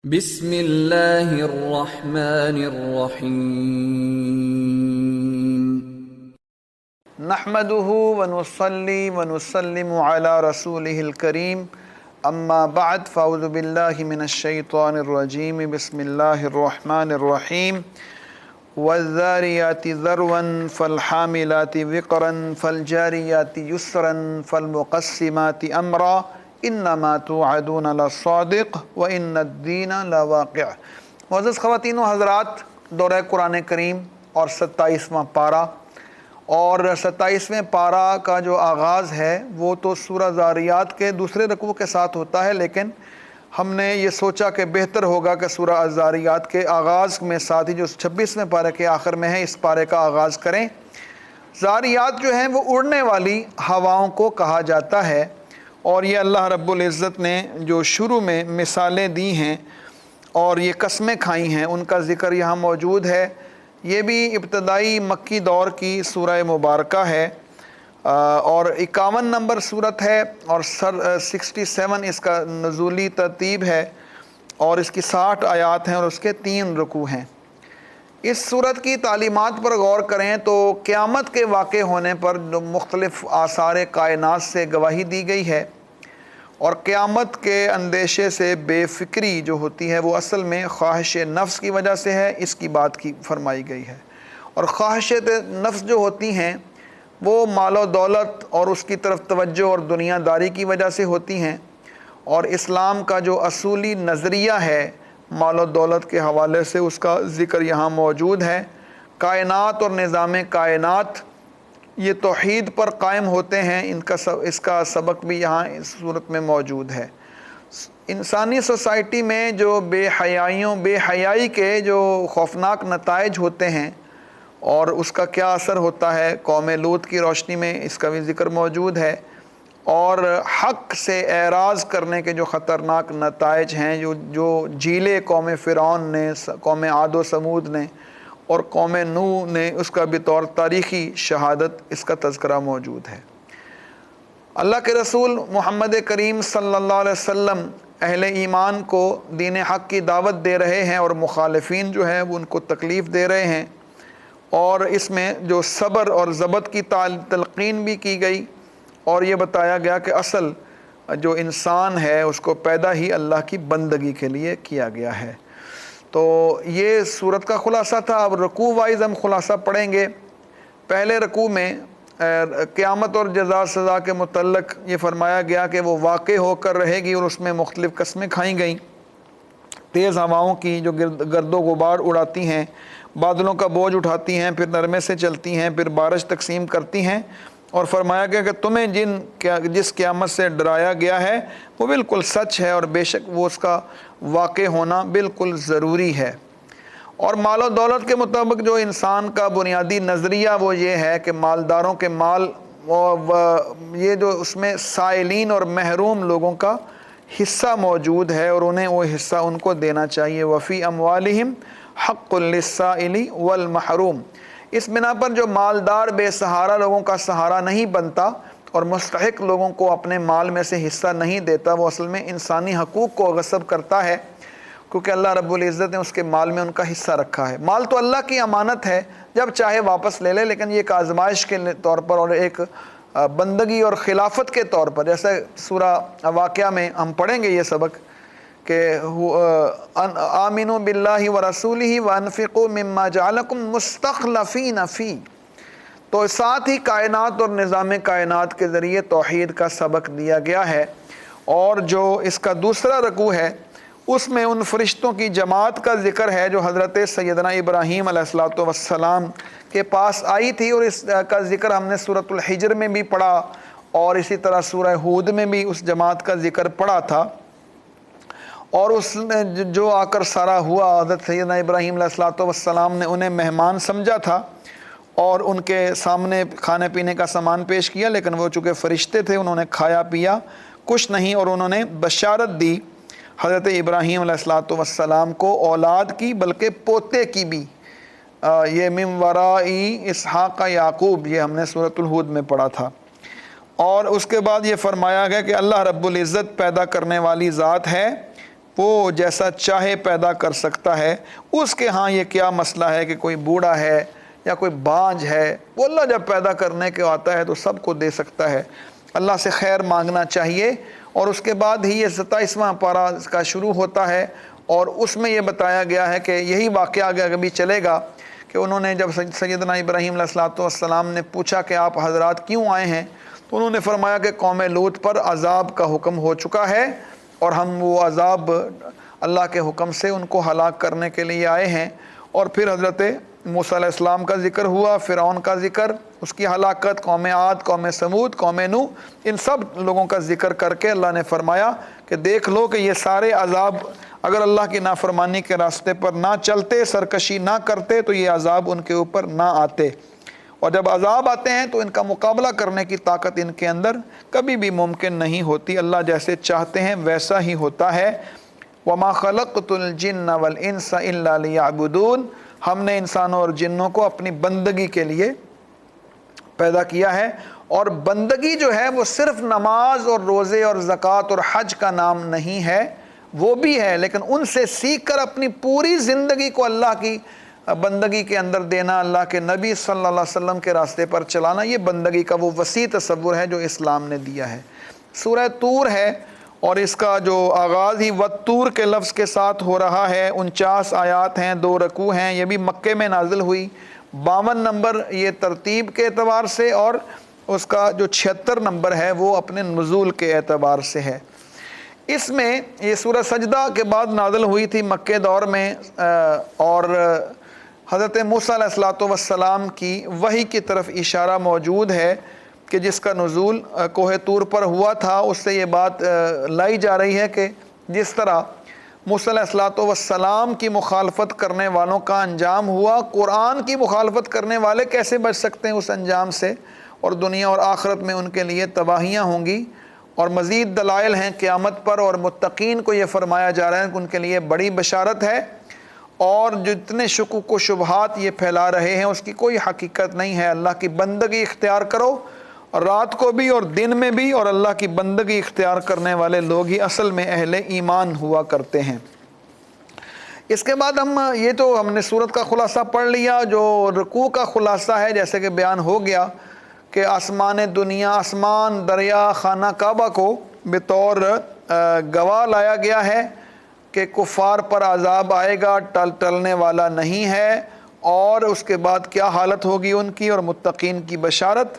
بسم اللہ الرحمن الرحیم نحمده ونصلي ونسلم على رسوله الكريم اما بعد فاعوذ بالله من الشیطان الرجیم بسم اللہ الرحمن الرحیم والذاریات ذروا فالحاملات وقرا فالجاریات یسرا فالمقسمات امرا انما توعدون لصادق وان الدین لواقع۔ معزز خواتین و حضرات، دورہ قرآن کریم اور 27واں پارہ اور 27ویں پارہ کا جو آغاز ہے وہ تو سورہ ذاریات کے دوسرے رکوع کے ساتھ ہوتا ہے، لیکن ہم نے یہ سوچا کہ بہتر ہوگا کہ سورہ ذاریات کے آغاز میں ساتھ ہی جو 26ویں پارے کے آخر میں ہے اس پارے کا آغاز کریں۔ ذاریات جو ہیں وہ اڑنے والی ہواؤں کو کہا جاتا ہے، اور یہ اللہ رب العزت نے جو شروع میں مثالیں دی ہیں اور یہ قسمیں کھائی ہیں ان کا ذکر یہاں موجود ہے۔ یہ بھی ابتدائی مکی دور کی سورہ مبارکہ ہے اور 51 نمبر سورت ہے اور 67 اس کا نزولی ترتیب ہے اور اس کی 60 آیات ہیں اور اس کے 3 رکوع ہیں۔ اس سورت کی تعلیمات پر غور کریں تو قیامت کے واقع ہونے پر مختلف آثار کائنات سے گواہی دی گئی ہے، اور قیامت کے اندیشے سے بے فکری جو ہوتی ہے وہ اصل میں خواہش نفس کی وجہ سے ہے، اس کی بات کی فرمائی گئی ہے۔ اور خواہش نفس جو ہوتی ہیں وہ مال و دولت اور اس کی طرف توجہ اور دنیا داری کی وجہ سے ہوتی ہیں، اور اسلام کا جو اصولی نظریہ ہے مال و دولت کے حوالے سے اس کا ذکر یہاں موجود ہے۔ کائنات اور نظام کائنات یہ توحید پر قائم ہوتے ہیں، اس کا سبق بھی یہاں اس صورت میں موجود ہے۔ انسانی سوسائٹی میں جو بے حیائی کے جو خوفناک نتائج ہوتے ہیں اور اس کا کیا اثر ہوتا ہے قوم لوط کی روشنی میں اس کا بھی ذکر موجود ہے، اور حق سے اعراض کرنے کے جو خطرناک نتائج ہیں جو جھیلے قوم فرعون نے، قوم عاد و ثمود نے اور قوم نوح نے، اس کا بطور تاریخی شہادت اس کا تذکرہ موجود ہے۔ اللہ کے رسول محمد کریم صلی اللہ علیہ وسلم اہل ایمان کو دین حق کی دعوت دے رہے ہیں اور مخالفین جو ہیں وہ ان کو تکلیف دے رہے ہیں، اور اس میں جو صبر اور ضبط کی تلقین بھی کی گئی، اور یہ بتایا گیا کہ اصل جو انسان ہے اس کو پیدا ہی اللہ کی بندگی کے لیے کیا گیا ہے۔ تو یہ سورت کا خلاصہ تھا۔ اب رکوع وائز ہم خلاصہ پڑھیں گے۔ پہلے رکوع میں قیامت اور جزا سزا کے متعلق یہ فرمایا گیا کہ وہ واقع ہو کر رہے گی، اور اس میں مختلف قسمیں کھائیں گئیں۔ تیز ہواؤں کی جو گرد و غبار اڑاتی ہیں، بادلوں کا بوجھ اٹھاتی ہیں، پھر نرمے سے چلتی ہیں، پھر بارش تقسیم کرتی ہیں، اور فرمایا گیا کہ تمہیں جس قیامت سے ڈرایا گیا ہے وہ بالکل سچ ہے، اور بے شک وہ اس کا واقع ہونا بالکل ضروری ہے۔ اور مال و دولت کے مطابق جو انسان کا بنیادی نظریہ وہ یہ ہے کہ مالداروں کے مال یہ جو اس میں سائلین اور محروم لوگوں کا حصہ موجود ہے، اور انہیں وہ حصہ ان کو دینا چاہیے۔ وفی اموالہم حق للسائل والمحروم۔ اس بنا پر جو مالدار بے سہارا لوگوں کا سہارا نہیں بنتا اور مستحق لوگوں کو اپنے مال میں سے حصہ نہیں دیتا، وہ اصل میں انسانی حقوق کو غصب کرتا ہے، کیونکہ اللہ رب العزت نے اس کے مال میں ان کا حصہ رکھا ہے۔ مال تو اللہ کی امانت ہے، جب چاہے واپس لے لے، لیکن یہ ایک آزمائش کے طور پر اور ایک بندگی اور خلافت کے طور پر، جیسے سورہ واقعہ میں ہم پڑھیں گے یہ سبق کہ آمنوا باللہ ورسولہ وانفقوا مما جعلکم مستخلفین فی۔ تو ساتھ ہی کائنات اور نظام کائنات کے ذریعے توحید کا سبق دیا گیا ہے، اور جو اس کا دوسرا رکوع ہے اس میں ان فرشتوں کی جماعت کا ذکر ہے جو حضرت سیدنا ابراہیم علیہ السلام کے پاس آئی تھی، اور اس کا ذکر ہم نے سورۃ الحجر میں بھی پڑھا، اور اسی طرح سورہ ہود میں بھی اس جماعت کا ذکر پڑھا تھا۔ اور اس میں جو آ کر سارا ہوا، حضرت سیدنا ابراہیم علیہ السلام نے انہیں مہمان سمجھا تھا اور ان کے سامنے کھانے پینے کا سامان پیش کیا، لیکن وہ چونکہ فرشتے تھے انہوں نے کھایا پیا کچھ نہیں، اور انہوں نے بشارت دی حضرت ابراہیم علیہ السلام کو اولاد کی، بلکہ پوتے کی بھی۔ یہ من ورائی اسحاق یعقوب، یہ ہم نے سورۃ الہود میں پڑھا تھا۔ اور اس کے بعد یہ فرمایا گیا کہ اللہ رب العزت پیدا کرنے والی ذات ہے، وہ جیسا چاہے پیدا کر سکتا ہے، اس کے ہاں یہ کیا مسئلہ ہے کہ کوئی بوڑھا ہے یا کوئی بانجھ ہے، وہ اللہ جب پیدا کرنے کے آتا ہے تو سب کو دے سکتا ہے۔ اللہ سے خیر مانگنا چاہیے۔ اور اس کے بعد ہی یہ 27واں پارہ کا شروع ہوتا ہے، اور اس میں یہ بتایا گیا ہے کہ یہی واقعہ آگے ابھی چلے گا کہ انہوں نے جب سیدنا ابراہیم علیہ السلام نے پوچھا کہ آپ حضرات کیوں آئے ہیں، تو انہوں نے فرمایا کہ قوم لوط پر عذاب کا حکم ہو چکا ہے، اور ہم وہ عذاب اللہ کے حکم سے ان کو ہلاک کرنے کے لیے آئے ہیں۔ اور پھر حضرت موسیٰ علیہ السلام کا ذکر ہوا، فرعون کا ذکر، اس کی ہلاکت، قوم عاد، قوم سمود، قوم نوح، ان سب لوگوں کا ذکر کر کے اللہ نے فرمایا کہ دیکھ لو کہ یہ سارے عذاب اگر اللہ کی نافرمانی کے راستے پر نہ چلتے، سرکشی نہ کرتے، تو یہ عذاب ان کے اوپر نہ آتے۔ اور جب عذاب آتے ہیں تو ان کا مقابلہ کرنے کی طاقت ان کے اندر کبھی بھی ممکن نہیں ہوتی، اللہ جیسے چاہتے ہیں ویسا ہی ہوتا ہے۔ وَمَا خَلَقْتُ الْجِنَّ وَالْإِنسَ إِلَّا لِيَعْبُدُونَ، ہم نے انسانوں اور جنوں کو اپنی بندگی کے لیے پیدا کیا ہے، اور بندگی جو ہے وہ صرف نماز اور روزے اور زکوٰۃ اور حج کا نام نہیں ہے، وہ بھی ہے، لیکن ان سے سیکھ کر اپنی پوری زندگی کو اللہ کی بندگی کے اندر دینا، اللہ کے نبی صلی اللہ علیہ وسلم کے راستے پر چلانا، یہ بندگی کا وہ وسیع تصور ہے جو اسلام نے دیا ہے۔ سورہ طور ہے، اور اس کا جو آغاز ہی وَالطُّور کے لفظ کے ساتھ ہو رہا ہے۔ 49 آیات ہیں، 2 رکوع ہیں، یہ بھی مکے میں نازل ہوئی۔ 52 نمبر یہ ترتیب کے اعتبار سے، اور اس کا جو 76 نمبر ہے وہ اپنے نزول کے اعتبار سے ہے۔ اس میں یہ سورہ سجدہ کے بعد نازل ہوئی تھی مکے دور میں، اور حضرت موسیٰ علیہ السلام کی وحی کی طرف اشارہ موجود ہے کہ جس کا نزول کوہ طور پر ہوا تھا۔ اس سے یہ بات لائی جا رہی ہے کہ جس طرح موسیٰ علیہ السلام کی مخالفت کرنے والوں کا انجام ہوا، قرآن کی مخالفت کرنے والے کیسے بچ سکتے ہیں اس انجام سے، اور دنیا اور آخرت میں ان کے لیے تباہیاں ہوں گی۔ اور مزید دلائل ہیں قیامت پر، اور متقین کو یہ فرمایا جا رہا ہے کہ ان کے لیے بڑی بشارت ہے، اور جتنے شکوک و شبہات یہ پھیلا رہے ہیں اس کی کوئی حقیقت نہیں ہے۔ اللہ کی بندگی اختیار کرو، رات کو بھی اور دن میں بھی، اور اللہ کی بندگی اختیار کرنے والے لوگ ہی اصل میں اہل ایمان ہوا کرتے ہیں۔ اس کے بعد ہم نے سورت کا خلاصہ پڑھ لیا، جو رکوع کا خلاصہ ہے جیسے کہ بیان ہو گیا کہ آسمان دنیا، آسمان، دریا، خانہ کعبہ کو بطور گواہ لایا گیا ہے کہ کفار پر عذاب آئے گا، ٹلنے والا نہیں ہے، اور اس کے بعد کیا حالت ہوگی ان کی، اور متقین کی بشارت،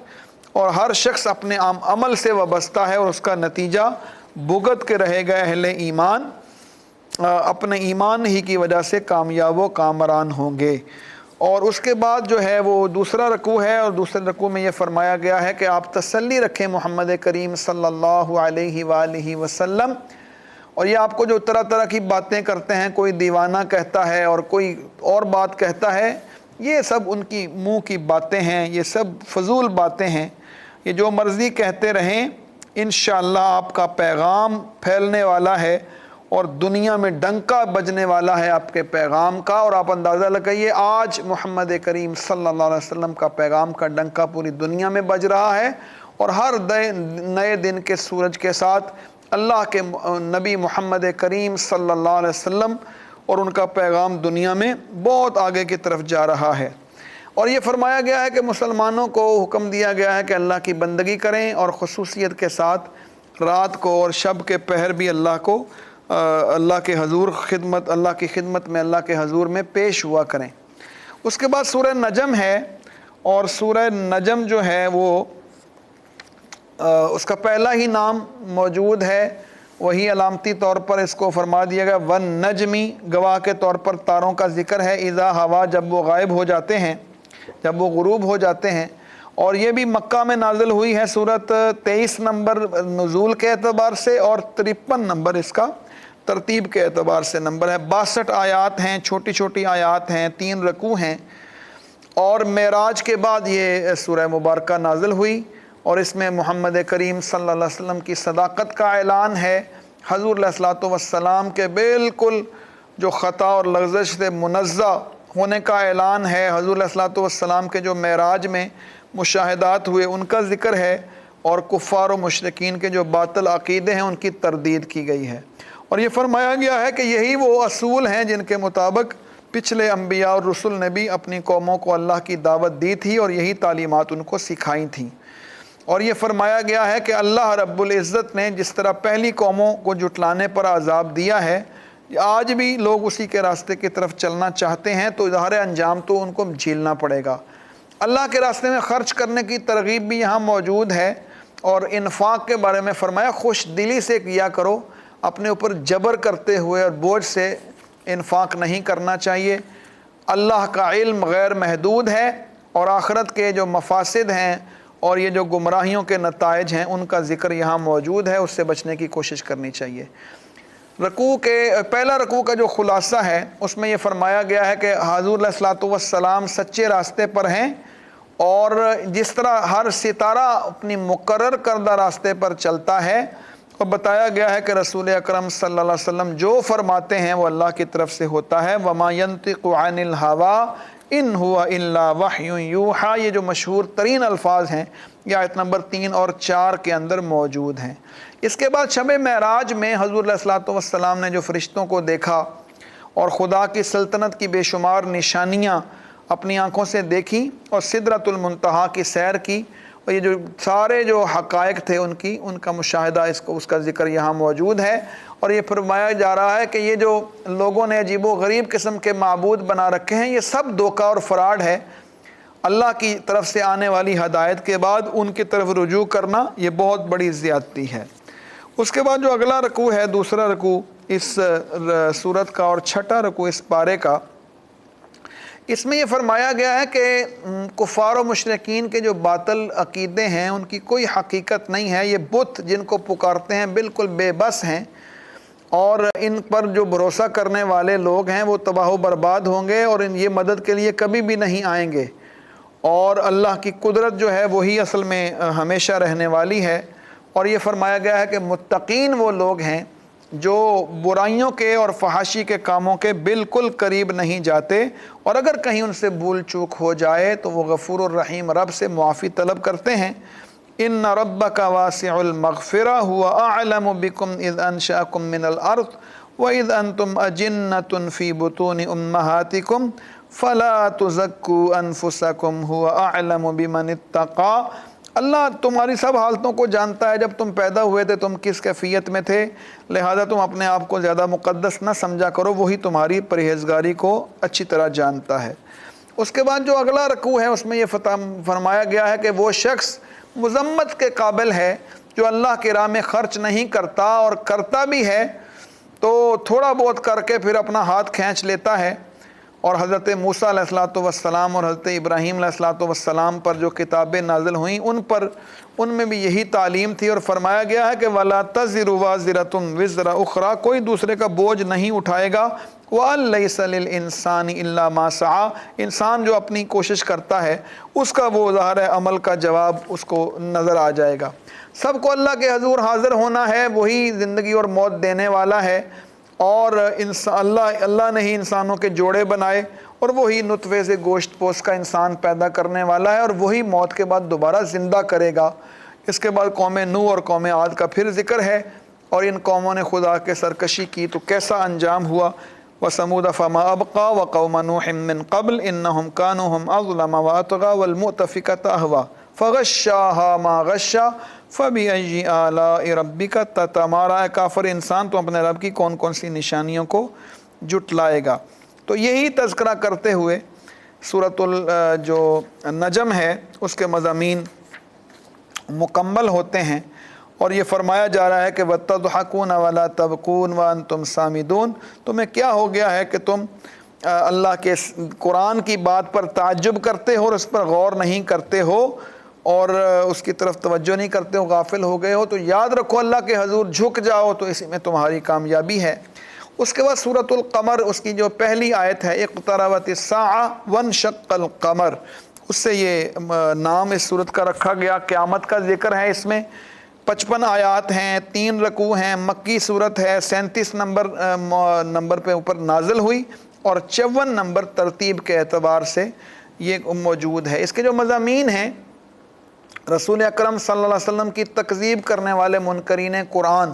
اور ہر شخص اپنے عمل سے وابستہ ہے، اور اس کا نتیجہ بھگت کے رہے گا۔ اہل ایمان اپنے ایمان ہی کی وجہ سے کامیاب و کامران ہوں گے۔ اور اس کے بعد جو ہے وہ دوسرا رکوع ہے، اور دوسرے رکوع میں یہ فرمایا گیا ہے کہ آپ تسلی رکھیں محمد کریم صلی اللہ علیہ وآلہ وسلم۔ اور یہ آپ کو جو طرح طرح کی باتیں کرتے ہیں، کوئی دیوانہ کہتا ہے اور کوئی اور بات کہتا ہے، یہ سب ان کی منہ کی باتیں ہیں، یہ سب فضول باتیں ہیں، یہ جو مرضی کہتے رہیں، انشاءاللہ آپ کا پیغام پھیلنے والا ہے، اور دنیا میں ڈنکا بجنے والا ہے آپ کے پیغام کا۔ اور آپ اندازہ لگائیے آج محمد کریم صلی اللہ علیہ وسلم کا پیغام کا ڈنکا پوری دنیا میں بج رہا ہے، اور ہر نئے دن کے سورج کے ساتھ اللہ کے نبی محمد کریم صلی اللہ علیہ وسلم اور ان کا پیغام دنیا میں بہت آگے کی طرف جا رہا ہے۔ اور یہ فرمایا گیا ہے کہ مسلمانوں کو حکم دیا گیا ہے کہ اللہ کی بندگی کریں، اور خصوصیت کے ساتھ رات کو اور شب کے پہر بھی اللہ کے حضور خدمت، اللہ کی خدمت میں، اللہ کے حضور میں پیش ہوا کریں۔ اس کے بعد سورہ نجم ہے، اور سورہ نجم جو ہے وہ اس کا پہلا ہی نام موجود ہے، وہی علامتی طور پر اس کو فرما دیا گیا والنجمی، گواہ کے طور پر تاروں کا ذکر ہے، اذا ہوا، جب وہ غائب ہو جاتے ہیں، جب وہ غروب ہو جاتے ہیں۔ اور یہ بھی مکہ میں نازل ہوئی ہے، سورت 23 نمبر نزول کے اعتبار سے، اور 53 نمبر اس کا ترتیب کے اعتبار سے نمبر ہے۔ 62 آیات ہیں، چھوٹی چھوٹی آیات ہیں، 3 رکوع ہیں، اور معراج کے بعد یہ سورہ مبارکہ نازل ہوئی، اور اس میں محمد کریم صلی اللہ علیہ وسلم کی صداقت کا اعلان ہے، حضور علیہ السلام کے بالکل جو خطا اور لغزش سے منزہ ہونے کا اعلان ہے، حضور علیہ السلام کے جو معراج میں مشاہدات ہوئے ان کا ذکر ہے، اور کفار و مشرکین کے جو باطل عقیدے ہیں ان کی تردید کی گئی ہے۔ اور یہ فرمایا گیا ہے کہ یہی وہ اصول ہیں جن کے مطابق پچھلے انبیاء اور رسل نے بھی اپنی قوموں کو اللہ کی دعوت دی تھی اور یہی تعلیمات ان کو سکھائی تھیں۔ اور یہ فرمایا گیا ہے کہ اللہ رب العزت نے جس طرح پہلی قوموں کو جھٹلانے پر عذاب دیا ہے، آج بھی لوگ اسی کے راستے کی طرف چلنا چاہتے ہیں تو ظاہر انجام تو ان کو جھیلنا پڑے گا۔ اللہ کے راستے میں خرچ کرنے کی ترغیب بھی یہاں موجود ہے، اور انفاق کے بارے میں فرمایا خوش دلی سے کیا کرو، اپنے اوپر جبر کرتے ہوئے اور بوجھ سے انفاق نہیں کرنا چاہیے۔ اللہ کا علم غیر محدود ہے، اور آخرت کے جو مفاسد ہیں اور یہ جو گمراہیوں کے نتائج ہیں ان کا ذکر یہاں موجود ہے، اس سے بچنے کی کوشش کرنی چاہیے۔ پہلا رکوع کا جو خلاصہ ہے اس میں یہ فرمایا گیا ہے کہ حضور علیہ الصلوۃ والسلام سچے راستے پر ہیں، اور جس طرح ہر ستارہ اپنی مقرر کردہ راستے پر چلتا ہے، اور بتایا گیا ہے کہ رسول اکرم صلی اللہ علیہ وسلم جو فرماتے ہیں وہ اللہ کی طرف سے ہوتا ہے۔ وَمَا يَنطِقُ عَنِ الْهَوَىٰ إِنْ هُوَ إِلَّا وَحْيٌ يُوحَىٰ، یہ جو مشہور ترین الفاظ ہیں یہ آیت نمبر 3 اور 4 کے اندر موجود ہیں۔ اس کے بعد شب معراج میں حضور علیہ الصلوۃ والسلام نے جو فرشتوں کو دیکھا اور خدا کی سلطنت کی بے شمار نشانیاں اپنی آنکھوں سے دیکھی اور سدرۃ المنتہا کی سیر کی، اور یہ جو سارے جو حقائق تھے ان کا مشاہدہ اس کا ذکر یہاں موجود ہے۔ اور یہ فرمایا جا رہا ہے کہ یہ جو لوگوں نے عجیب و غریب قسم کے معبود بنا رکھے ہیں یہ سب دھوکہ اور فراڈ ہے۔ اللہ کی طرف سے آنے والی ہدایت کے بعد ان کی طرف رجوع کرنا یہ بہت بڑی زیادتی ہے۔ اس کے بعد جو اگلا رکوع ہے، دوسرا رکوع اس سورت کا اور چھٹا رکوع اس پارے کا، اس میں یہ فرمایا گیا ہے کہ کفار و مشرکین کے جو باطل عقیدے ہیں ان کی کوئی حقیقت نہیں ہے۔ یہ بت جن کو پکارتے ہیں بالکل بے بس ہیں، اور ان پر جو بھروسہ کرنے والے لوگ ہیں وہ تباہ و برباد ہوں گے، اور یہ مدد کے لیے کبھی بھی نہیں آئیں گے، اور اللہ کی قدرت جو ہے وہی اصل میں ہمیشہ رہنے والی ہے۔ اور یہ فرمایا گیا ہے کہ متقین وہ لوگ ہیں جو برائیوں کے اور فحاشی کے کاموں کے بالکل قریب نہیں جاتے، اور اگر کہیں ان سے بھول چوک ہو جائے تو وہ غفور الرحیم رب سے معافی طلب کرتے ہیں۔ ان ربک واسع المغفرہ هو اعلم بکم اذ انشأکم من الارض واذ انتم اجنۃ فی بطون امہاتکم فلا تزکوا انفسکم هو اعلم بمن اتقى۔ اللہ تمہاری سب حالتوں کو جانتا ہے، جب تم پیدا ہوئے تھے تم کس کیفیت میں تھے، لہذا تم اپنے آپ کو زیادہ مقدس نہ سمجھا کرو، وہی تمہاری پرہیزگاری کو اچھی طرح جانتا ہے۔ اس کے بعد جو اگلا رکوع ہے اس میں یہ فرمایا گیا ہے کہ وہ شخص مذمت کے قابل ہے جو اللہ کی راہ میں خرچ نہیں کرتا، اور کرتا بھی ہے تو تھوڑا بہت کر کے پھر اپنا ہاتھ کھینچ لیتا ہے۔ اور حضرت موسیٰ علیہ الصلوۃ والسلام اور حضرت ابراہیم علیہ الصلوۃ والسلام پر جو کتابیں نازل ہوئیں ان میں بھی یہی تعلیم تھی، اور فرمایا گیا ہے کہ وَلَا تَزِرُ وَازِرَةٌ وِزْرَ أُخْرَىٰ، کوئی دوسرے کا بوجھ نہیں اٹھائے گا۔ وَأَن لَيْسَ لِلْإِنسَانِ إِلَّا مَا سَعَىٰ، انسان جو اپنی کوشش کرتا ہے اس کا وہ ظاہر عمل کا جواب اس کو نظر آ جائے گا۔ سب کو اللہ کے حضور حاضر ہونا ہے، وہی زندگی اور موت دینے والا ہے، اور اللہ نے ہی انسانوں کے جوڑے بنائے، اور وہی نطفے سے گوشت پوش کا انسان پیدا کرنے والا ہے، اور وہی موت کے بعد دوبارہ زندہ کرے گا۔ اس کے بعد قوم نوح اور قوم عاد کا پھر ذکر ہے، اور ان قوموں نے خدا کے سرکشی کی تو کیسا انجام ہوا۔ وَثَمُودَ فَمَا أَبْقَىٰ وَقَوْمَ نُوحٍ مِّن قَبْلُ إِنَّهُمْ كَانُوا هُمْ أَظْلَمَ وَأَطْغَىٰ وَالْمُؤْتَفِكَةَ أَهْوَىٰ فَغَشَّاهَا مَا غَشَّىٰ فَبِأَيِّ آلَاءِ رَبِّكَ تَتَمَارَىٰ، کافر انسان تو اپنے رب کی کون کون سی نشانیوں کو جھٹلائے گا۔ تو یہی تذکرہ کرتے ہوئے سورۃ جو نجم ہے اس کے مضامین مکمل ہوتے ہیں، اور یہ فرمایا جا رہا ہے کہ وَتَضْحَكُونَ وَلَا تَبْكُونَ وَأَنْتُمْ سَامِدُونَ، تمہیں کیا ہو گیا ہے کہ تم اللہ کے قرآن کی بات پر تعجب کرتے ہو اور اس پر غور نہیں کرتے ہو اور اس کی طرف توجہ نہیں کرتے ہو، غافل ہو گئے ہو، تو یاد رکھو اللہ کے حضور جھک جاؤ تو اسی میں تمہاری کامیابی ہے۔ اس کے بعد سورۃ القمر، اس کی جو پہلی آیت ہے اقتربت الساعۃ وانشق القمر، اس سے یہ نام اس سورت کا رکھا گیا۔ قیامت کا ذکر ہے اس میں، 55 آیات ہیں، 3 رکوع ہیں، مکی صورت ہے، 37 نمبر پہ اوپر نازل ہوئی، اور 54 نمبر ترتیب کے اعتبار سے یہ موجود ہے۔ اس کے جو مضامین ہیں، رسول اکرم صلی اللہ علیہ وسلم کی تکذیب کرنے والے منکرین قرآن،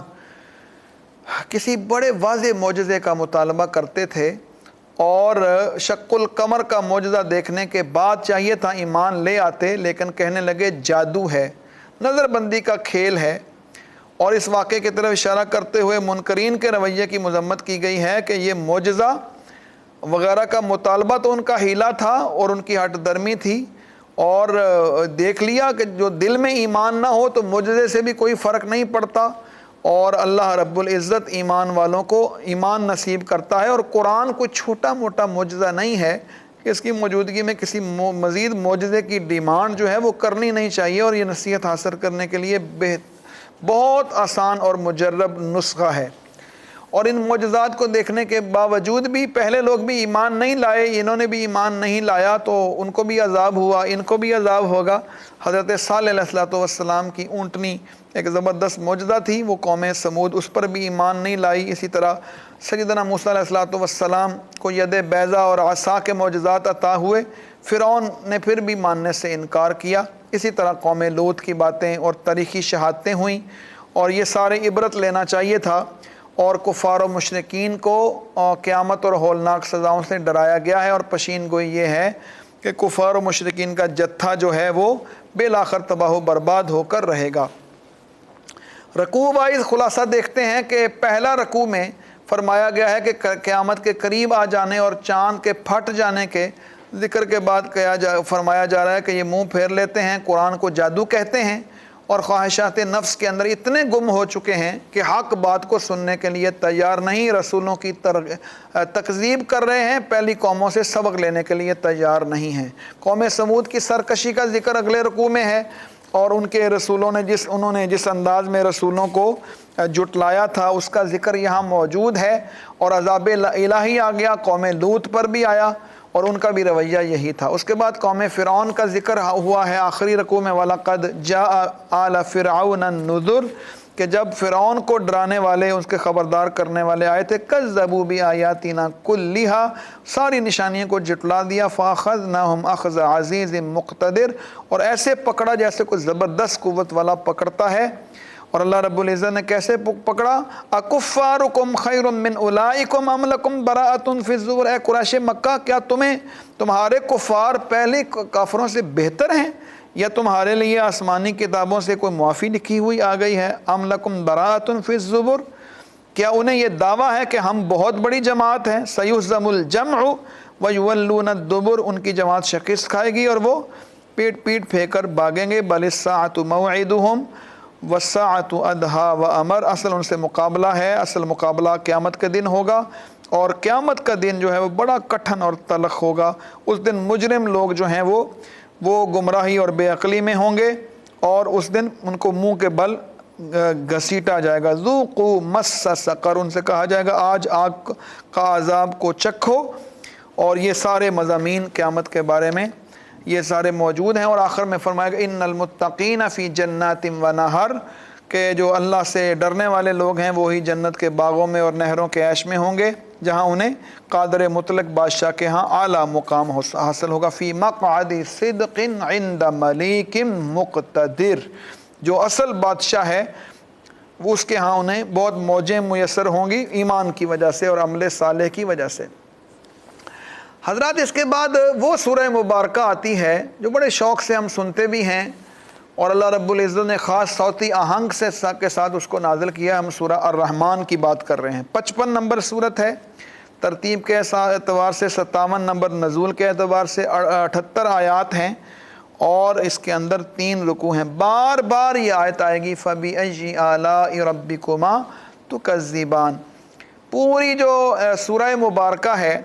کسی بڑے واضح معجزے کا مطالبہ کرتے تھے، اور شق القمر کا معجزہ دیکھنے کے بعد چاہیے تھا ایمان لے آتے، لیکن کہنے لگے جادو ہے، نظر بندی کا کھیل ہے۔ اور اس واقعے کی طرف اشارہ کرتے ہوئے منکرین کے رویے کی مذمت کی گئی ہے کہ یہ معجزہ وغیرہ کا مطالبہ تو ان کا حیلہ تھا اور ان کی ہٹ درمی تھی، اور دیکھ لیا کہ جو دل میں ایمان نہ ہو تو معجزے سے بھی کوئی فرق نہیں پڑتا، اور اللہ رب العزت ایمان والوں کو ایمان نصیب کرتا ہے۔ اور قرآن کوئی چھوٹا موٹا معجزہ نہیں ہے، اس کی موجودگی میں کسی مزید معجزے کی ڈیمانڈ جو ہے وہ کرنی نہیں چاہیے، اور یہ نصیحت حاصل کرنے کے لیے بہت آسان اور مجرب نسخہ ہے۔ اور ان معجزات کو دیکھنے کے باوجود بھی پہلے لوگ بھی ایمان نہیں لائے، انہوں نے بھی ایمان نہیں لایا تو ان کو بھی عذاب ہوا، ان کو بھی عذاب ہوگا۔ حضرت صالح علیہ السلام کی اونٹنی ایک زبردست معجزہ تھی، وہ قوم سمود اس پر بھی ایمان نہیں لائی۔ اسی طرح سیدنا موسیٰ علیہ السلام کو ید بیضا اور عصا کے معجزات عطا ہوئے، فرعون نے پھر بھی ماننے سے انکار کیا۔ اسی طرح قوم لوط کی باتیں اور تاریخی شہادتیں ہوئیں، اور یہ سارے عبرت لینا چاہیے تھا۔ اور کفار و مشرکین کو قیامت اور ہولناک سزاؤں سے ڈرایا گیا ہے، اور پشین گوئی یہ ہے کہ کفار و مشرکین کا جتھا جو ہے وہ بالآخر تباہ و برباد ہو کر رہے گا۔ رکوع وائز خلاصہ دیکھتے ہیں کہ پہلا رکوع میں فرمایا گیا ہے کہ قیامت کے قریب آ جانے اور چاند کے پھٹ جانے کے ذکر کے بعد فرمایا جا رہا ہے کہ یہ منہ پھیر لیتے ہیں، قرآن کو جادو کہتے ہیں، اور خواہشات نفس کے اندر اتنے گم ہو چکے ہیں کہ حق بات کو سننے کے لیے تیار نہیں، رسولوں کی تکذیب کر رہے ہیں، پہلی قوموں سے سبق لینے کے لیے تیار نہیں ہیں۔ قوم سمود کی سرکشی کا ذکر اگلے رکوع میں ہے، اور ان کے رسولوں نے انہوں نے جس انداز میں رسولوں کو جٹلایا تھا اس کا ذکر یہاں موجود ہے، اور عذاب الہی آ گیا، قوم لوط پر بھی آیا، اور ان کا بھی رویہ یہی تھا۔ اس کے بعد قوم فرعون کا ذکر ہوا ہے آخری رکوع میں، وَلَقَدْ جَاءَ آلَ فِرْعَوْنَ النُّذُرُ، کہ جب فرعون کو ڈرانے والے، اس کے خبردار کرنے والے آئے تھے، کذبوا بآیاتنا کلھا، ساری نشانیوں کو جٹلا دیا، فاخذناہم اخذ عزیز مقتدر، اور ایسے پکڑا جیسے کوئی زبردست قوت والا پکڑتا ہے۔ اور اللہ رب العزت نے کیسے پکڑا؟ اکفارکم خیر من اولئکم ام لکم براءۃ فی الزبر، اے قریش مکہ، کیا تمہارے کفار پہلے کافروں سے بہتر ہیں، یا تمہارے لیے آسمانی کتابوں سے کوئی معافی لکھی ہوئی آ گئی ہے؟ ام لکم براءۃ فی الزبر، کیا انہیں یہ دعویٰ ہے کہ ہم بہت بڑی جماعت ہیں؟ سیہزم الجمع ویولون الدبر، ان کی جماعت شکست کھائے گی اور وہ پیٹ پھینک کر بھاگیں گے۔ بل الساعۃ موعدہم والساعۃ ادھیٰ وامر، اصل ان سے مقابلہ ہے، اصل مقابلہ قیامت کے دن ہوگا، اور قیامت کا دن جو ہے وہ بڑا کٹھن اور تلخ ہوگا۔ اس دن مجرم لوگ جو ہیں وہ گمراہی اور بے عقلی میں ہوں گے، اور اس دن ان کو منہ کے بل گھسیٹا جائے گا۔ ذوقوا مس سقر، ان سے کہا جائے گا آج آگ کا عذاب کو چکھو۔ اور یہ سارے مضامین قیامت کے بارے میں یہ سارے موجود ہیں، اور آخر میں فرمایا گا ان المتقین فی جنات و نہر، کہ جو اللہ سے ڈرنے والے لوگ ہیں وہی جنت کے باغوں میں اور نہروں کے عیش میں ہوں گے، جہاں انہیں قادر مطلق بادشاہ کے ہاں اعلیٰ مقام حاصل ہوگا۔ فی مقعد صدق عند ملیک مقتدر، جو اصل بادشاہ ہے وہ اس کے ہاں انہیں بہت موجیں میسر ہوں گی ایمان کی وجہ سے اور عمل صالح کی وجہ سے۔ حضرات اس کے بعد وہ سورہ مبارکہ آتی ہے جو بڑے شوق سے ہم سنتے بھی ہیں، اور اللہ رب العزت نے خاص صوتی آہنگ کے ساتھ اس کو نازل کیا۔ ہم سورہ الرحمن کی بات کر رہے ہیں، 55 نمبر سورت ہے، ترتیب کے اعتبار سے 57 نمبر، نزول کے اعتبار سے 78 آیات ہیں، اور اس کے اندر 3 رکوع ہیں۔ بار بار یہ آیت آئے گی فَبِأَيِّ آلَاءِ رَبِّكُمَا تُكَذِّبَانِ۔ پوری جو سورہ مبارکہ ہے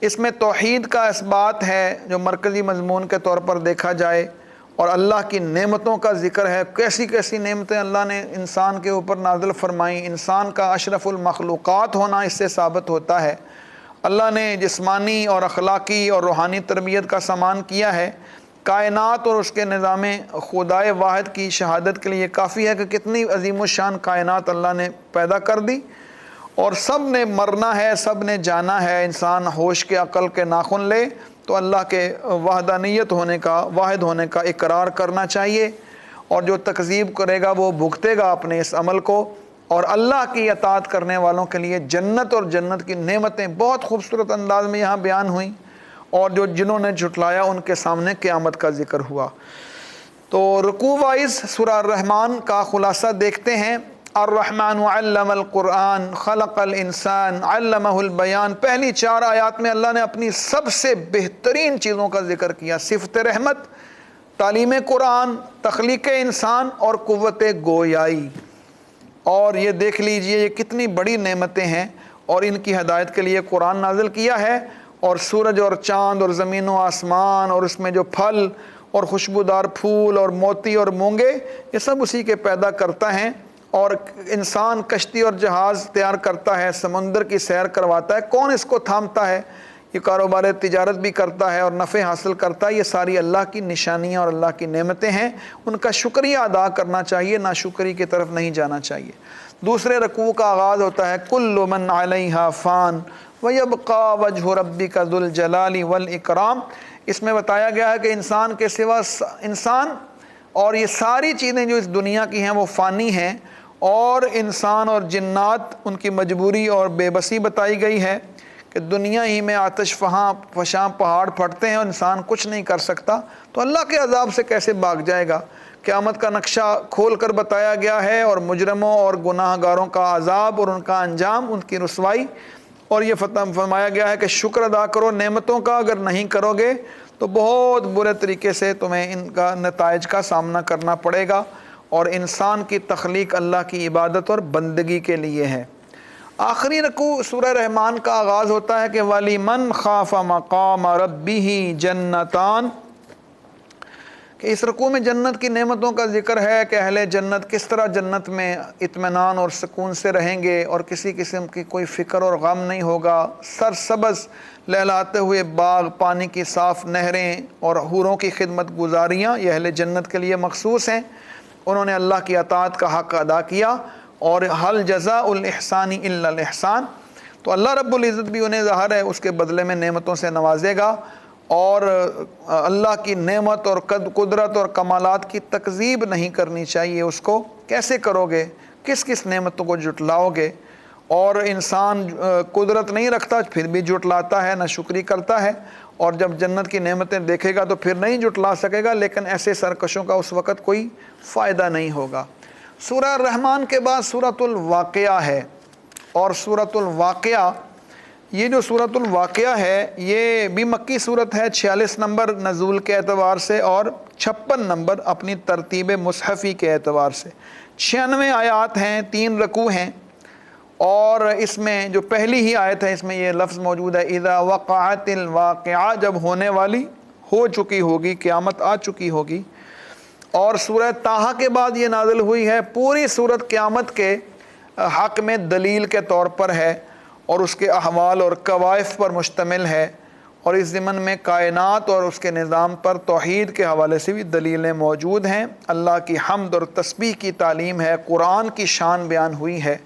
اس میں توحید کا اثبات ہے جو مرکزی مضمون کے طور پر دیکھا جائے، اور اللہ کی نعمتوں کا ذکر ہے، کیسی کیسی نعمتیں اللہ نے انسان کے اوپر نازل فرمائیں۔ انسان کا اشرف المخلوقات ہونا اس سے ثابت ہوتا ہے۔ اللہ نے جسمانی اور اخلاقی اور روحانی تربیت کا سامان کیا ہے۔ کائنات اور اس کے نظام خدائے واحد کی شہادت کے لیے کافی ہے کہ کتنی عظیم الشان کائنات اللہ نے پیدا کر دی، اور سب نے مرنا ہے، سب نے جانا ہے۔ انسان ہوش کے عقل کے ناخن لے تو اللہ کے وحدانیت ہونے کا، واحد ہونے کا اقرار کرنا چاہیے، اور جو تکذیب کرے گا وہ بھگتے گا اپنے اس عمل کو۔ اور اللہ کی اطاعت کرنے والوں کے لیے جنت اور جنت کی نعمتیں بہت خوبصورت انداز میں یہاں بیان ہوئیں، اور جنہوں نے جھٹلایا ان کے سامنے قیامت کا ذکر ہوا۔ تو رکوع وائز سورہ الرحمن کا خلاصہ دیکھتے ہیں۔ الرحمن علم القرآن خلق الانسان علمہ البیان، پہلی 4 آیات میں اللہ نے اپنی سب سے بہترین چیزوں کا ذکر کیا، صفت رحمت، تعلیم قرآن، تخلیق انسان اور قوت گویائی۔ اور یہ دیکھ لیجئے یہ کتنی بڑی نعمتیں ہیں، اور ان کی ہدایت کے لیے قرآن نازل کیا ہے، اور سورج اور چاند اور زمین و آسمان اور اس میں جو پھل اور خوشبودار پھول اور موتی اور مونگے، یہ سب اسی کے پیدا کرتا ہے۔ اور انسان کشتی اور جہاز تیار کرتا ہے، سمندر کی سیر کرواتا ہے، کون اس کو تھامتا ہے؟ یہ کاروبار تجارت بھی کرتا ہے اور نفع حاصل کرتا ہے۔ یہ ساری اللہ کی نشانیاں اور اللہ کی نعمتیں ہیں، ان کا شکریہ ادا کرنا چاہیے، ناشکری کی طرف نہیں جانا چاہیے۔ دوسرے رکوع کا آغاز ہوتا ہے کل من علیہا فان وَيَبْقَى وَجْهُ رَبِّكَ ذُو الْجَلَالِ وَالْإِكْرَامِ۔ اس میں بتایا گیا ہے کہ انسان کے سوا انسان اور یہ ساری چیزیں جو اس دنیا کی ہیں وہ فانی ہیں، اور انسان اور جنات ان کی مجبوری اور بے بسی بتائی گئی ہے کہ دنیا ہی میں آتش فشاں پہاڑ پھٹتے ہیں اور انسان کچھ نہیں کر سکتا، تو اللہ کے عذاب سے کیسے بھاگ جائے گا؟ قیامت کا نقشہ کھول کر بتایا گیا ہے، اور مجرموں اور گناہ گاروں کا عذاب اور ان کا انجام، ان کی رسوائی، اور یہ فرمایا گیا ہے کہ شکر ادا کرو نعمتوں کا، اگر نہیں کرو گے تو بہت برے طریقے سے تمہیں ان کا نتائج کا سامنا کرنا پڑے گا۔ اور انسان کی تخلیق اللہ کی عبادت اور بندگی کے لیے ہے۔ آخری رکوع سورہ رحمان کا آغاز ہوتا ہے کہ وَلِمَنْ خَافَ مَقَامَ رَبِّهِ جَنَّتَانِ، کہ اس رکوع میں جنت کی نعمتوں کا ذکر ہے کہ اہل جنت کس طرح جنت میں اطمینان اور سکون سے رہیں گے، اور کسی قسم کی کوئی فکر اور غم نہیں ہوگا، سرسبز لہلاتے ہوئے باغ، پانی کی صاف نہریں اور حوروں کی خدمت گزاریاں، یہ اہل جنت کے لیے مخصوص ہیں۔ انہوں نے اللہ کی اطاعت کا حق ادا کیا، اور حل جزاء الاحسان الا الاحسان، تو اللہ رب العزت بھی انہیں ظاہر ہے اس کے بدلے میں نعمتوں سے نوازے گا۔ اور اللہ کی نعمت اور قدرت اور کمالات کی تکذیب نہیں کرنی چاہیے اس کو۔ کیسے کرو گے؟ کس کس نعمتوں کو جھٹلاؤ گے؟ اور انسان قدرت نہیں رکھتا پھر بھی جھٹلاتا ہے، ناشکری کرتا ہے، اور جب جنت کی نعمتیں دیکھے گا تو پھر نہیں جھٹلا سکے گا، لیکن ایسے سرکشوں کا اس وقت کوئی فائدہ نہیں ہوگا۔ سورہ الرحمن کے بعد سورۃ الواقعہ ہے، اور سورۃ الواقعہ، یہ جو سورۃ الواقعہ ہے یہ بھی مکی صورت ہے، 46 نمبر نزول کے اعتبار سے اور 56 نمبر اپنی ترتیب مصحفی کے اعتبار سے۔ 96 آیات ہیں، 3 رکوع ہیں، اور اس میں جو پہلی ہی آیت ہے اس میں یہ لفظ موجود ہے اذا وقعت الواقعہ، جب ہونے والی ہو چکی ہوگی، قیامت آ چکی ہوگی۔ اور سورہ طٰہٰ کے بعد یہ نازل ہوئی ہے۔ پوری سورت قیامت کے حق میں دلیل کے طور پر ہے، اور اس کے احوال اور کوائف پر مشتمل ہے، اور اس ضمن میں کائنات اور اس کے نظام پر توحید کے حوالے سے بھی دلیلیں موجود ہیں۔ اللہ کی حمد اور تسبیح کی تعلیم ہے، قرآن کی شان بیان ہوئی ہے۔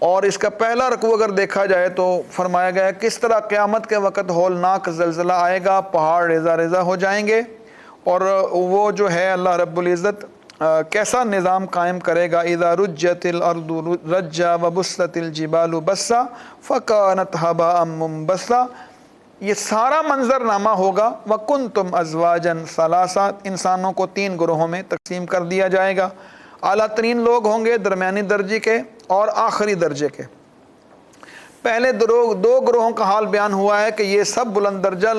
اور اس کا پہلا رکوع اگر دیکھا جائے تو فرمایا گیا ہے کس طرح قیامت کے وقت ہولناک زلزلہ آئے گا، پہاڑ ریزہ ریزہ ہو جائیں گے، اور وہ جو ہے اللہ رب العزت کیسا نظام قائم کرے گا۔ اذا رجت الارض رجا وبست الجبال بسا فکانت هباء منبثا، یہ سارا منظرنامہ ہوگا۔ وکنتم ازواجا ثلاثا، انسانوں کو 3 گروہوں میں تقسیم کر دیا جائے گا۔ اعلیٰ ترین لوگ ہوں گے، درمیانی درجے کے اور آخری درجے کے۔ پہلے 2 گروہوں کا حال بیان ہوا ہے کہ یہ سب بلند درجہ،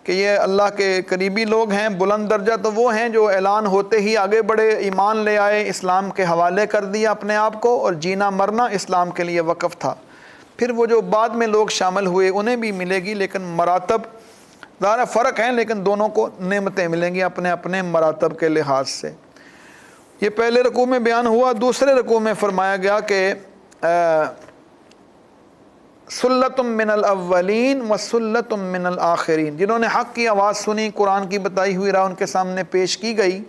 کہ یہ اللہ کے قریبی لوگ ہیں۔ بلند درجہ تو وہ ہیں جو اعلان ہوتے ہی آگے بڑھے، ایمان لے آئے، اسلام کے حوالے کر دیا اپنے آپ کو، اور جینا مرنا اسلام کے لیے وقف تھا۔ پھر وہ جو بعد میں لوگ شامل ہوئے انہیں بھی ملے گی، لیکن مراتب ظاہر فرق ہیں، لیکن دونوں کو نعمتیں ملیں گی اپنے اپنے مراتب کے لحاظ سے۔ یہ پہلے رکوع میں بیان ہوا۔ دوسرے رکوع میں فرمایا گیا کہ سلتم من الاولین و سلتم من الآخرین، جنہوں نے حق کی آواز سنی، قرآن کی بتائی ہوئی راہ ان کے سامنے پیش کی گئی،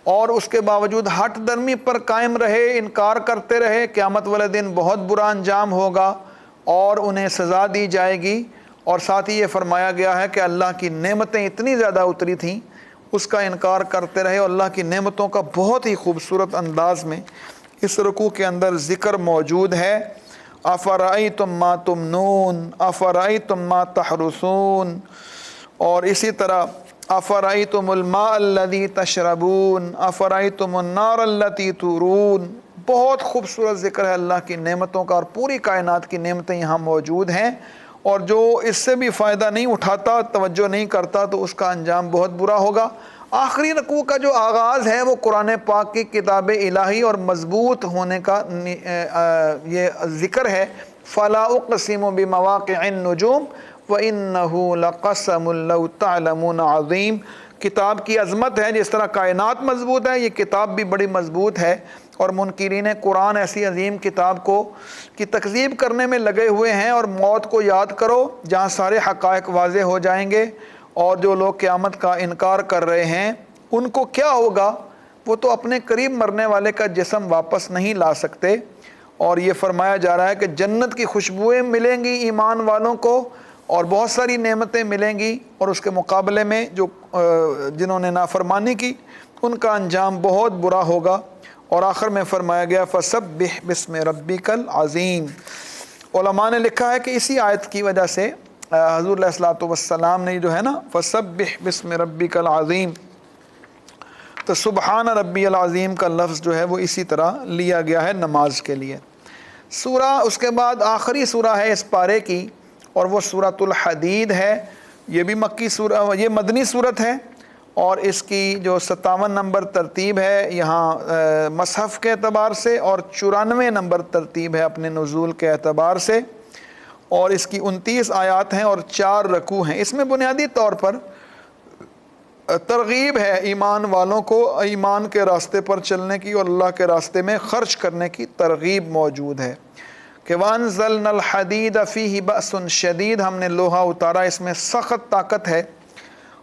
اور اس کے باوجود ہٹ درمی پر قائم رہے، انکار کرتے رہے، قیامت والے دن بہت برا انجام ہوگا اور انہیں سزا دی جائے گی۔ اور ساتھ ہی یہ فرمایا گیا ہے کہ اللہ کی نعمتیں اتنی زیادہ اتری تھیں، اس کا انکار کرتے رہے، اور اللہ کی نعمتوں کا بہت ہی خوبصورت انداز میں اس رکوع کے اندر ذکر موجود ہے۔ افرأیتم ما تمنون، افرأیتم ما تحرثون، اور اسی طرح افرأیتم الماء الذی تشربون، افرأیتم النار التی تورون۔ بہت خوبصورت ذکر ہے اللہ کی نعمتوں کا، اور پوری کائنات کی نعمتیں یہاں موجود ہیں، اور جو اس سے بھی فائدہ نہیں اٹھاتا، توجہ نہیں کرتا، تو اس کا انجام بہت برا ہوگا۔ آخری رکوع کا جو آغاز ہے وہ قرآن پاک کی کتاب الہی اور مضبوط ہونے کا یہ ذکر ہے۔ فَلَا أُقْسِمُ بِمَوَاقِعِ النُّجُومِ وَإِنَّهُ لَقَسَمٌ لَوْ تَعْلَمُونَ عَظِيمٌ۔ کتاب کی عظمت ہے، جس طرح کائنات مضبوط ہے، یہ کتاب بھی بڑی مضبوط ہے، اور منکرین قرآن ایسی عظیم کتاب کی تکذیب کرنے میں لگے ہوئے ہیں۔ اور موت کو یاد کرو جہاں سارے حقائق واضح ہو جائیں گے، اور جو لوگ قیامت کا انکار کر رہے ہیں ان کو کیا ہوگا؟ وہ تو اپنے قریب مرنے والے کا جسم واپس نہیں لا سکتے۔ اور یہ فرمایا جا رہا ہے کہ جنت کی خوشبوئیں ملیں گی ایمان والوں کو، اور بہت ساری نعمتیں ملیں گی، اور اس کے مقابلے میں جنہوں نے نافرمانی کی ان کا انجام بہت برا ہوگا۔ اور آخر میں فرمایا گیا فَسَبِّحْ بِاسْمِ رَبِّكَ الْعَظِيمِ۔ علماء نے لکھا ہے کہ اسی آیت کی وجہ سے حضور علیہ الصلوۃ والسلام نے جو ہے نا فَسَبِّحْ بِاسْمِ رَبِّكَ الْعَظِيمِ، تو سبحان ربی العظیم کا لفظ جو ہے وہ اسی طرح لیا گیا ہے نماز کے لیے۔ سورہ اس کے بعد آخری سورہ ہے اس پارے کی، اور وہ سورۃ الحدید ہے۔ یہ بھی مکی سورہ، یہ مدنی سورت ہے، اور اس کی جو 57 نمبر ترتیب ہے یہاں مصحف کے اعتبار سے، اور 94 نمبر ترتیب ہے اپنے نزول کے اعتبار سے، اور اس کی 29 آیات ہیں اور 4 رکوع ہیں۔ اس میں بنیادی طور پر ترغیب ہے ایمان والوں کو ایمان کے راستے پر چلنے کی، اور اللہ کے راستے میں خرچ کرنے کی ترغیب موجود ہے کہ وَأَنزَلْنَا الْحَدِيدَ فِيهِ بَأْسٌ شَدِيدٌ، ہم نے لوہا اتارا، اس میں سخت طاقت ہے۔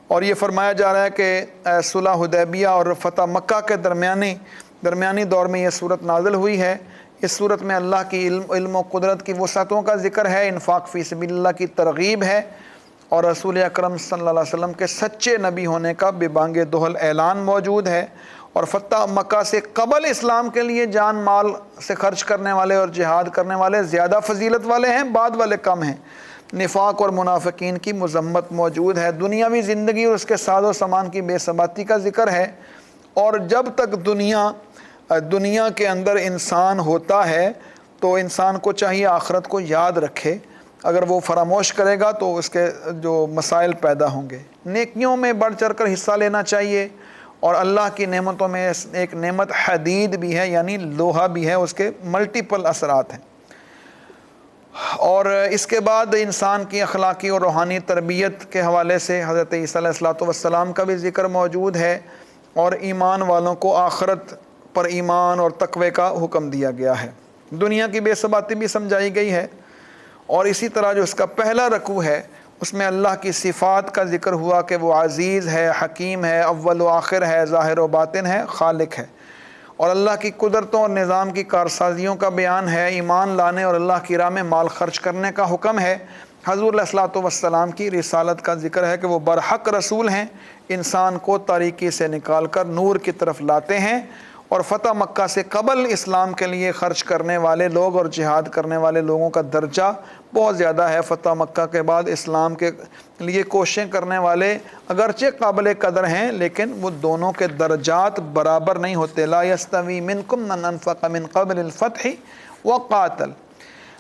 اور یہ فرمایا جا رہا ہے کہ صلح حدیبیہ اور فتح مکہ کے درمیانی دور میں یہ صورت نازل ہوئی ہے۔ اس صورت میں اللہ کی علم و قدرت کی وسعتوں کا ذکر ہے، انفاق فی سبیل اللہ کی ترغیب ہے، اور رسول اکرم صلی اللہ علیہ وسلم کے سچے نبی ہونے کا بے بانگ دہل اعلان موجود ہے۔ اور فتح مکہ سے قبل اسلام کے لیے جان مال سے خرچ کرنے والے اور جہاد کرنے والے زیادہ فضیلت والے ہیں، بعد والے کم ہیں۔ نفاق اور منافقین کی مذمت موجود ہے، دنیاوی زندگی اور اس کے ساز و سامان کی بے ثباتی کا ذکر ہے۔ اور جب تک دنیا کے اندر انسان ہوتا ہے تو انسان کو چاہیے آخرت کو یاد رکھے، اگر وہ فراموش کرے گا تو اس کے جو مسائل پیدا ہوں گے۔ نیکیوں میں بڑھ چڑھ کر حصہ لینا چاہیے، اور اللہ کی نعمتوں میں ایک نعمت حدید بھی ہے، یعنی لوہا بھی ہے، اس کے ملٹیپل اثرات ہیں۔ اور اس کے بعد انسان کی اخلاقی اور روحانی تربیت کے حوالے سے حضرت عیسیٰ علیہ الصلوۃ والسلام کا بھی ذکر موجود ہے، اور ایمان والوں کو آخرت پر ایمان اور تقوی کا حکم دیا گیا ہے۔ دنیا کی بے ثباتی بھی سمجھائی گئی ہے، اور اسی طرح جو اس کا پہلا رکوع ہے اس میں اللہ کی صفات کا ذکر ہوا کہ وہ عزیز ہے، حکیم ہے، اول و آخر ہے، ظاہر و باطن ہے، خالق ہے، اور اللہ کی قدرتوں اور نظام کی کارسازیوں کا بیان ہے، ایمان لانے اور اللہ کی راہ میں مال خرچ کرنے کا حکم ہے۔ حضور علیہ الصلوۃ والسلام کی رسالت کا ذکر ہے کہ وہ برحق رسول ہیں، انسان کو تاریکی سے نکال کر نور کی طرف لاتے ہیں، اور فتح مکہ سے قبل اسلام کے لیے خرچ کرنے والے لوگ اور جہاد کرنے والے لوگوں کا درجہ بہت زیادہ ہے۔ فتح مکہ کے بعد اسلام کے لیے کوششیں کرنے والے اگرچہ قابل قدر ہیں، لیکن وہ دونوں کے درجات برابر نہیں ہوتے۔ لا یستوی منکم من انفق من قبل الفتح وقاتل۔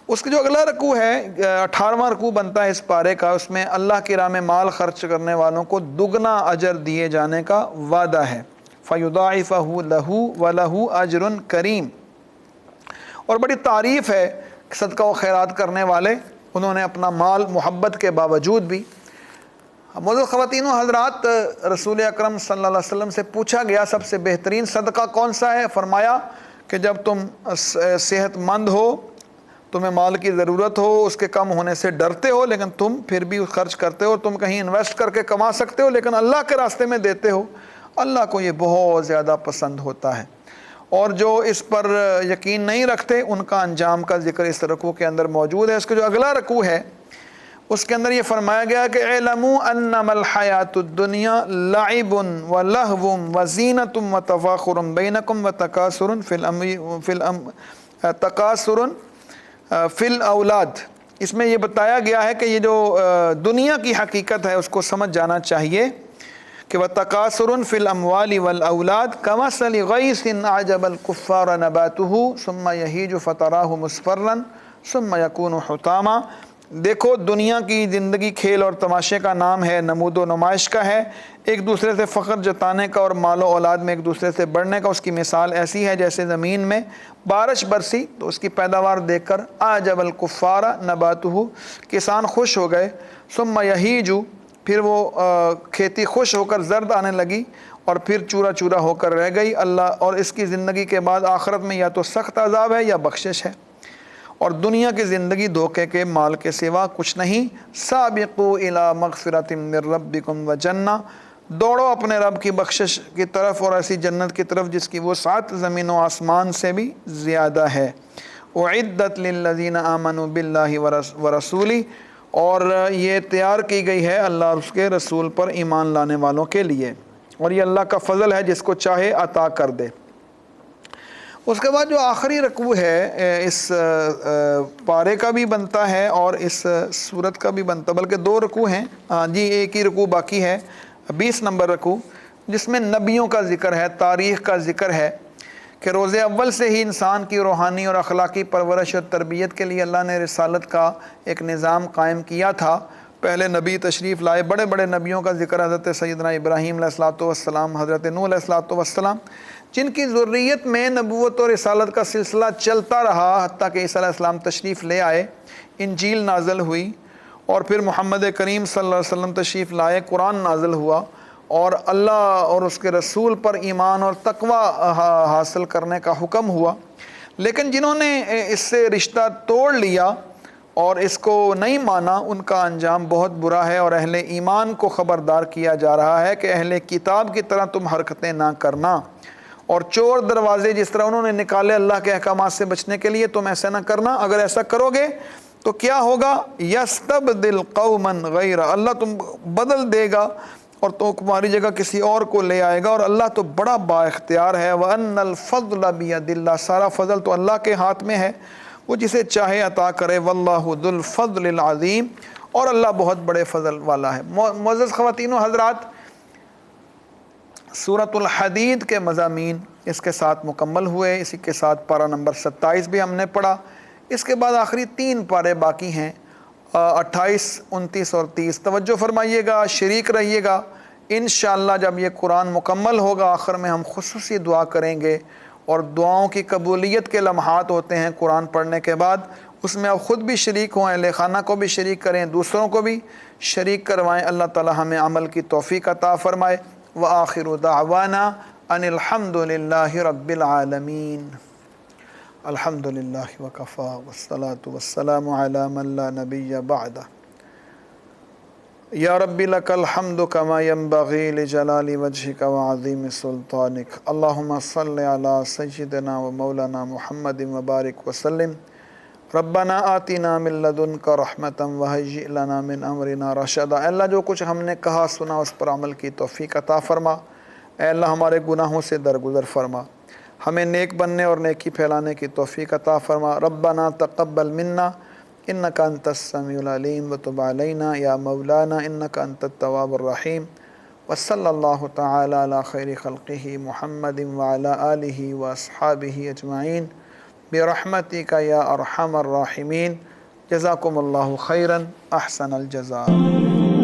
اس کے جو اگلا رکوع ہے 18واں رکوع بنتا ہے اس پارے کا، اس میں اللہ کی راہ میں مال خرچ کرنے والوں کو دگنا اجر دیے جانے کا وعدہ ہے۔ فَيُضَاعِفَهُ لَهُ وَلَهُ أَجْرٌ كَرِيمٌ۔ اور بڑی تعریف ہے صدقہ و خیرات کرنے والے، انہوں نے اپنا مال محبت کے باوجود بھی۔ معزز خواتین و حضرات، رسول اکرم صلی اللہ علیہ وسلم سے پوچھا گیا سب سے بہترین صدقہ کون سا ہے؟ فرمایا کہ جب تم صحت مند ہو، تمہیں مال کی ضرورت ہو، اس کے کم ہونے سے ڈرتے ہو، لیکن تم پھر بھی خرچ کرتے ہو، تم کہیں انویسٹ کر کے کما سکتے ہو لیکن اللہ کے راستے میں دیتے ہو، اللہ کو یہ بہت زیادہ پسند ہوتا ہے۔ اور جو اس پر یقین نہیں رکھتے ان کا انجام کا ذکر اس رکوع کے اندر موجود ہے۔ اس کا جو اگلا رکوع ہے اس کے اندر یہ فرمایا گیا کہ اعلموا انما الحیات الدنیا لعب و لہو و زینت و تفاخر بینکم و تکاثر فی الاولاد. اس میں یہ بتایا گیا ہے کہ یہ جو دنیا کی حقیقت ہے اس کو سمجھ جانا چاہیے کہ وَتَكَاثُرٌ فِي الْأَمْوَالِ وَالْأَوْلَادِ كَمَثَلِ غَيْثٍ أَعْجَبَ الْكُفَّارَ نَبَاتُهُ ثُمَّ يَهِيجُ فَتَرَاهُ مُصْفَرًّا ثُمَّ يَكُونُ حُطَامًا. دیکھو دنیا کی زندگی کھیل اور تماشے کا نام ہے، نمود و نمائش کا ہے، ایک دوسرے سے فخر جتانے کا اور مال و اولاد میں ایک دوسرے سے بڑھنے کا. اس کی مثال ایسی ہے جیسے زمین میں بارش برسی تو اس کی پیداوار دیکھ کر اعجب الکفار نباتہ، کسان خوش ہو گئے، ثم یہیج، پھر وہ کھیتی خوش ہو کر زرد آنے لگی اور پھر چورا چورا ہو کر رہ گئی. اللہ اور اس کی زندگی کے بعد آخرت میں یا تو سخت عذاب ہے یا بخشش ہے. اور دنیا کی زندگی دھوکے کے مال کے سوا کچھ نہیں. سابقوا الی مغفرۃ من ربکم وجنہ، دوڑو اپنے رب کی بخشش کی طرف اور ایسی جنت کی طرف جس کی وسعت زمین و آسمان سے بھی زیادہ ہے. اعدت للذین آمنوا باللہ ورسولہ، اور یہ تیار کی گئی ہے اللہ اور اس کے رسول پر ایمان لانے والوں کے لیے، اور یہ اللہ کا فضل ہے جس کو چاہے عطا کر دے. اس کے بعد جو آخری رکوع ہے اس پارے کا بھی بنتا ہے اور اس سورت کا بھی بنتا، بلکہ دو رکوع ہیں، جی ایک ہی رکوع باقی ہے، 20 نمبر رکوع، جس میں نبیوں کا ذکر ہے، تاریخ کا ذکر ہے کہ روز اول سے ہی انسان کی روحانی اور اخلاقی پرورش اور تربیت کے لیے اللہ نے رسالت کا ایک نظام قائم کیا تھا. پہلے نبی تشریف لائے، بڑے بڑے نبیوں کا ذکر حضرت سیدنا ابراہیم علیہ الصلوۃ والسلام، حضرت نوح علیہ الصلوۃ والسلام، جن کی ذریت میں نبوت اور رسالت کا سلسلہ چلتا رہا حتیٰ کہ عیسیٰ علیہ السلام تشریف لے آئے، انجیل نازل ہوئی، اور پھر محمد کریم صلی اللہ علیہ وسلم تشریف لائے، قرآن نازل ہوا، اور اللہ اور اس کے رسول پر ایمان اور تقوی حاصل کرنے کا حکم ہوا. لیکن جنہوں نے اس سے رشتہ توڑ لیا اور اس کو نہیں مانا، ان کا انجام بہت برا ہے. اور اہل ایمان کو خبردار کیا جا رہا ہے کہ اہل کتاب کی طرح تم حرکتیں نہ کرنا، اور چور دروازے جس طرح انہوں نے نکالے اللہ کے احکامات سے بچنے کے لیے، تم ایسا نہ کرنا. اگر ایسا کرو گے تو کیا ہوگا؟ یستبدل قوما غیر، اللہ تم بدل دے گا اور تو تمہاری جگہ کسی اور کو لے آئے گا. اور اللہ تو بڑا با اختیار ہے. وَأَنَّ الْفَضْلَ بِيَدِ اللَّهِ، سارا فضل تو اللہ کے ہاتھ میں ہے، وہ جسے چاہے عطا کرے. وَاللَّهُ ذُو الْفَضْلِ الْعَظِيمِ، اور اللہ بہت بڑے فضل والا ہے. معزز خواتین و حضرات، سورۃ الحدید کے مضامین اس کے ساتھ مکمل ہوئے. اسی کے ساتھ پارہ نمبر 27 بھی ہم نے پڑھا. اس کے بعد آخری 3 پارے باقی ہیں، 28، 29 اور 30. توجہ فرمائیے گا، شریک رہیے گا. انشاءاللہ جب یہ قرآن مکمل ہوگا آخر میں ہم خصوصی دعا کریں گے، اور دعاؤں کی قبولیت کے لمحات ہوتے ہیں قرآن پڑھنے کے بعد. اس میں آپ خود بھی شریک ہوں، اہل خانہ کو بھی شریک کریں، دوسروں کو بھی شریک کروائیں. اللہ تعالی ہمیں عمل کی توفیق عطا فرمائے. وآخر دعوانا ان الحمد للہ رب العالمین. الحمد للہ وکفا والصلاة والسلام علی من لا نبی بعدہ. یا رب لک الحمد کما ینبغی لجلال وجہک وعظیم سلطانک. اللہم صل علی سیدنا و مولانا محمد وبارک وسلم. ربنا آتنا من لدنک رحمتا وہیئ لنا من امرنا رشدا. اے اللہ جو کچھ ہم نے کہا سنا اس پر عمل کی توفیق عطا فرما. اے اللہ ہمارے گناہوں سے درگزر فرما، ہمیں نیک بننے اور نیکی پھیلانے کی توفیق عطا فرما. ربنا تقبل منا انک انت السمیع العلیم وتب علینا یا مولانا انک انت التواب الرحیم. وصلی اللہ تعالی علی خیر خلقہ محمد وعلی آلہ واصحابہ اجمعین برحمتک یا ارحم الراحمین. جزاکم اللہ خیرا، احسن الجزاء.